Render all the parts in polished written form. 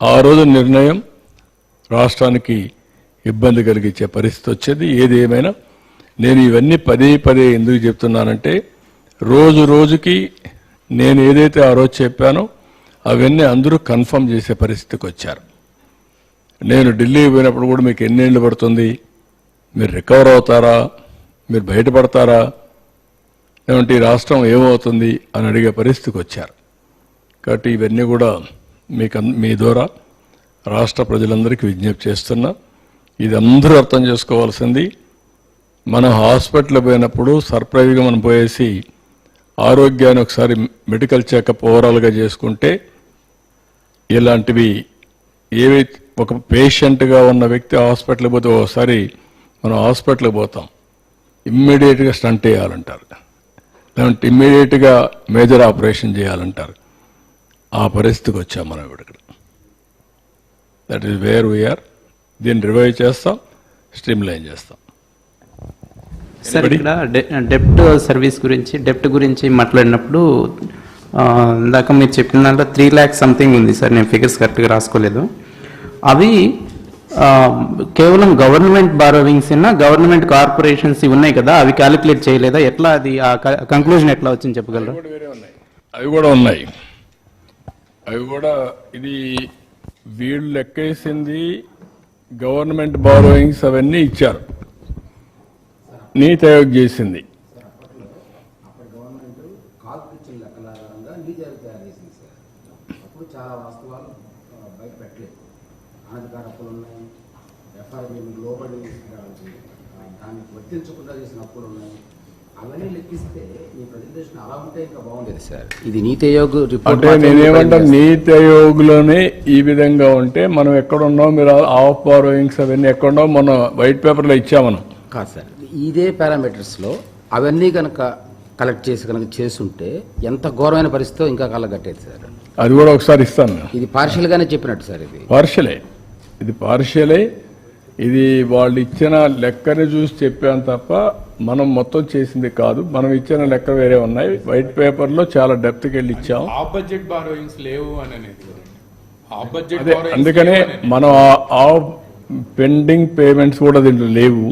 ఆ రోజు నిర్ణయం రాష్ట్రానికి ఇబ్బంది కలిగించే పరిస్థితి వచ్చేది. ఏది ఏమైనా నేను ఇవన్నీ పదే పదే ఎందుకు చెప్తున్నానంటే రోజు రోజుకి నేను ఏదైతే ఆ రోజు చెప్పానో అవన్నీ అందరూ కన్ఫర్మ్ చేసే పరిస్థితికి వచ్చారు. నేను ఢిల్లీ పోయినప్పుడు కూడా మీకు ఎన్నేళ్ళు పడుతుంది, మీరు రికవర్ అవుతారా, మీరు బయటపడతారా, ఏమంటే ఈ రాష్ట్రం ఏమవుతుంది అని అడిగే పరిస్థితికి వచ్చారు. కాబట్టి ఇవన్నీ కూడా మీ ద్వారా రాష్ట్ర ప్రజలందరికీ విజ్ఞప్తి చేస్తున్నా. ఇది అందరూ అర్థం చేసుకోవాల్సింది. మనం హాస్పిటల్ పోయినప్పుడు సర్ప్రైజ్గా మనం పోయేసి ఆరోగ్యాన్ని ఒకసారి మెడికల్ చెకప్ ఓవరాల్గా చేసుకుంటే ఇలాంటివి ఏవైతే ఒక పేషెంట్గా ఉన్న వ్యక్తి హాస్పిటల్కి పోతే ఒకసారి మనం హాస్పిటల్కి పోతాం, ఇమ్మీడియట్గా స్టంట్ వేయాలంటారు, లేదంటే ఇమ్మీడియట్గా మేజర్ ఆపరేషన్ చేయాలంటారు. ఆ పరిస్థితికి వచ్చాం మనం ఇక్కడ. That is where we are. దీన్ని రివైవ్ చేస్తాం, స్ట్రీమ్ లైన్ చేస్తాం. సార్ ఇక్కడ డెప్ట్ సర్వీస్ గురించి డెప్ట్ గురించి మాట్లాడినప్పుడు ఇందాక మీరు చెప్పిన దాంట్లో 3 lakhs సంథింగ్ ఉంది సార్. నేను ఫిగర్స్ కరెక్ట్గా రాసుకోలేదు. అవి కేవలం గవర్నమెంట్ బారోవింగ్స్ గవర్నమెంట్ కార్పొరేషన్స్ ఉన్నాయి కదా, అవి క్యాలిక్యులేట్ చేయలేదా? ఎట్లా అది ఆ కంక్లూజన్ ఎట్లా వచ్చింది చెప్పగలరా? అవి కూడా ఉన్నాయి. అవి కూడా ఇది వీళ్ళు లెక్కేసింది గవర్నమెంట్ బారోయింగ్స్ అవన్నీ ఇచ్చారు, నీతి ఆయోగ్ చేసింది. చాలా వాస్తవాలు బయట పెట్టలేదు. అనధికార అప్పులు ఉన్నాయి, ఎఫ్ఆర్బిఎం లోబడి దాన్ని వర్తించకుండా చేసిన అప్పులు ఉన్నాయి. అవన్నీ లెక్కిస్తే మీ ప్రజెంటేషన్ అలా ఉంటే ఇంకా బాగుండేది సార్. ఇది నీతి ఆయోగ్ రిపోర్ట్. నేనేమంటాను, నీతి ఆయోగ్ లోనే ఈ విధంగా ఉంటే మనం ఎక్కడున్నాం, మీరు ఆఫ్ బారోయింగ్స్ అవన్నీ ఎక్కడున్నాం మన వైట్ పేపర్లో ఇచ్చా మనం. కాదు సార్, ఇదే పారామీటర్స్లో అవన్నీ కనుక కలెక్ట్ చేసి కనుక చేస్తుంటే ఎంత ఘోరమైన పరిస్థితితో ఇంకా కళ్ళగట్టేది సార్. అది కూడా ఒకసారి ఇస్తాను. ఇది పార్షియల్గానే చెప్పినట్టు సార్. ఇది పార్షియలే. ఇది వాళ్ళు ఇచ్చిన లెక్కని చూసి చెప్పాను తప్ప మనం మొత్తం చేసింది కాదు. మనం ఇచ్చిన లెక్క వేరే ఉన్నాయి. వైట్ పేపర్ లో చాలా డెప్త్కి వెళ్ళి ఇచ్చాం. అందుకనే మనం ఆ పెండింగ్ పేమెంట్స్ కూడా దీంట్లో లేవు.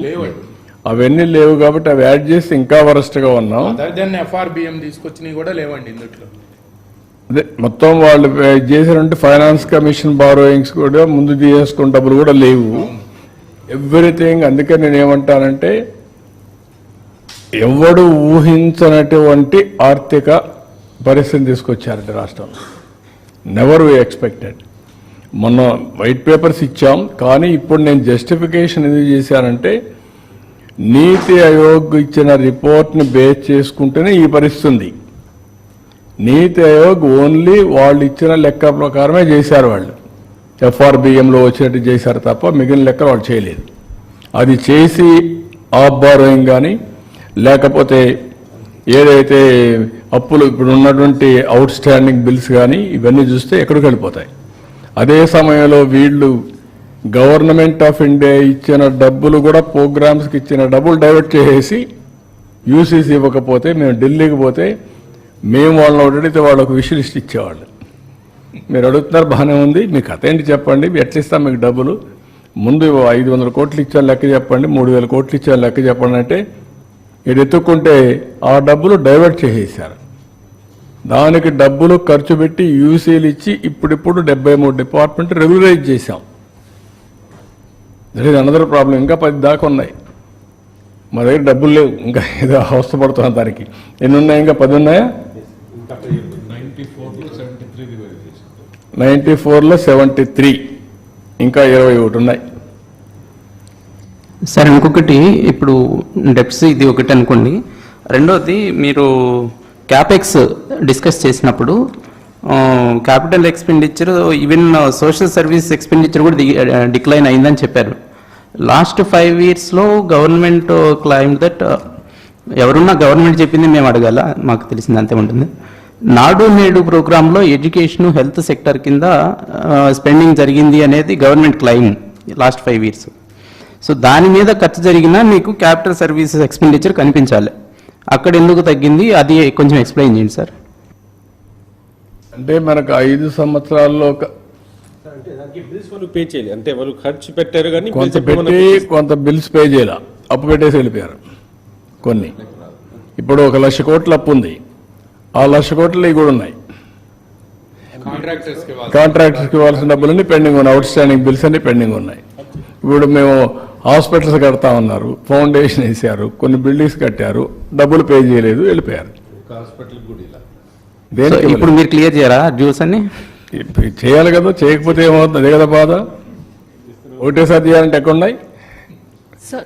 అవన్నీ లేవు కాబట్టి అవి యాడ్ చేసి ఇంకా వరస్ట్ గా ఉన్నాం. అదే మొత్తం వాళ్ళు చేసినట్టు ఫైనాన్స్ కమిషన్ బారోయింగ్స్ కూడా ముందు చేసుకున్న డబ్బులు కూడా లేవు. ఎవ్రీథింగ్. అందుకే నేను ఏమంటానంటే ఎవడు ఊహించనటువంటి ఆర్థిక పరిస్థితిని తీసుకొచ్చారంటే రాష్ట్రంలో. Never we expected. మొన్న వైట్ పేపర్స్ ఇచ్చాం, కానీ ఇప్పుడు నేను జస్టిఫికేషన్ ఎందుకు చేశానంటే నీతి ఆయోగ్ ఇచ్చిన రిపోర్ట్ని బేస్ చేసుకుంటేనే ఈ పరిస్థితి ఉంది. నీతి ఆయోగ్ ఓన్లీ వాళ్ళు ఇచ్చిన లెక్క ప్రకారమే చేశారు. వాళ్ళు ఎఫ్ఆర్బిఎంలో వచ్చినట్టు చేశారు తప్ప మిగిలిన లెక్క వాళ్ళు చేయలేదు. అది చేసి ఆఫ్ బారోయింగ్ కానీ లేకపోతే ఏదైతే అప్పులు ఇప్పుడు ఉన్నటువంటి అవుట్ స్టాండింగ్ బిల్స్ కానీ ఇవన్నీ చూస్తే ఎక్కడికి వెళ్ళిపోతాయి. అదే సమయంలో వీళ్ళు గవర్నమెంట్ ఆఫ్ ఇండియా ఇచ్చిన డబ్బులు కూడా ప్రోగ్రామ్స్కి ఇచ్చిన డబ్బులు డైవర్ట్ చేసేసి యూసీసీ ఇవ్వకపోతే మేము ఢిల్లీకి పోతే మేము వాళ్ళని అడిగితే వాళ్ళకు విష్ లిస్ట్ ఇచ్చేవాళ్ళు. మీరు అడుగుతున్నారు, బాగానే ఉంది, మీ కథ ఏంటి చెప్పండి, ఎట్లా ఇస్తాం మీకు డబ్బులు, ముందు 500 కోట్లు ఇచ్చాను లెక్క చెప్పండి, 3000 కోట్లు ఇచ్చాను లెక్క చెప్పండి అంటే ఇది ఎత్తుక్కుంటే ఆ డబ్బులు డైవర్ట్ చేసేసారు. దానికి డబ్బులు ఖర్చు పెట్టి యూసీలు ఇచ్చి ఇప్పుడిప్పుడు 73 డిపార్ట్మెంట్ రెగ్యులరైజ్ చేశాం. That is another problem. ఇంకా 10 దాకా ఉన్నాయి. మా దగ్గర డబ్బులు లేవు, ఇంకా ఏదో అవస్థపడుతున్నాం దానికి. ఎన్ని ఉన్నాయి? ఇంకా 10 ఉన్నాయా? 94లో 73, ఇంకా 21 ఉన్నాయి. సార్ ఇంకొకటి, ఇప్పుడు డెప్స్ ఇది ఒకటి అనుకోండి. రెండోది, మీరు క్యాపెక్స్ డిస్కస్ చేసినప్పుడు capital expenditure even social service expenditure కూడా డిక్లైన్ అయిందని చెప్పారు. లాస్ట్ 5 yearsలో గవర్నమెంట్ క్లైమ్ దట్, ఎవరున్నా గవర్నమెంట్ చెప్పింది మేము అడగాల, మాకు తెలిసింది అంతే ఉంటుంది. నాడు నేడు ప్రోగ్రాంలో ఎడ్యుకేషన్ హెల్త్ సెక్టర్ కింద స్పెండింగ్ జరిగింది అనేది government claim last 5 years. So దాని మీద ఖర్చు జరిగినా మీకు క్యాపిటల్ సర్వీసెస్ ఎక్స్పెండిచర్ కనిపించాలి. అక్కడ ఎందుకు తగ్గింది అది కొంచెం ఎక్స్ప్లెయిన్ చేయండి సార్. అంటే మనకు 5 సంవత్సరాల్లో అంటే దానికి బిల్స్ వాళ్ళు పే చేయాలి, అంటే వాళ్ళు ఖర్చు పెట్టారు కానీ కొంత bills ఎప్పుడు పెట్టి మనకు కొంత బిల్స్ పే చేయాల, అప్పు పెట్టేసి వెళ్ళిపోయారు కొన్ని. ఇప్పుడు 1,00,000 కోట్ల అప్పు ఉంది, ఆ 1,00,000 కోట్లు ఇవి కూడా ఉన్నాయి. కాంట్రాక్టర్స్కి ఇవ్వాల్సిన డబ్బులన్నీ పెండింగ్ ఉన్నాయి, అవుట్ స్టాండింగ్ బిల్స్ అన్ని పెండింగ్ ఉన్నాయి. ఇప్పుడు మేము హాస్పిటల్స్ కడతా ఉన్నారు, ఫౌండేషన్ వేసారు, కొన్ని బిల్డింగ్స్ కట్టారు, డబ్బులు పే చేయలేదు, వెళ్ళిపోయారు. సో దేనికి ఇప్పుడు మీరు క్లియర్ చేయరా డ్యూస్ అన్ని? ఇప్పుడు చేయాలి కదా, చేయకపోతే ఏమవుతుంది, అదే కదా బాధ. ఒకటేసారి చేయాలంటే ఎక్కడ ఉన్నాయి? So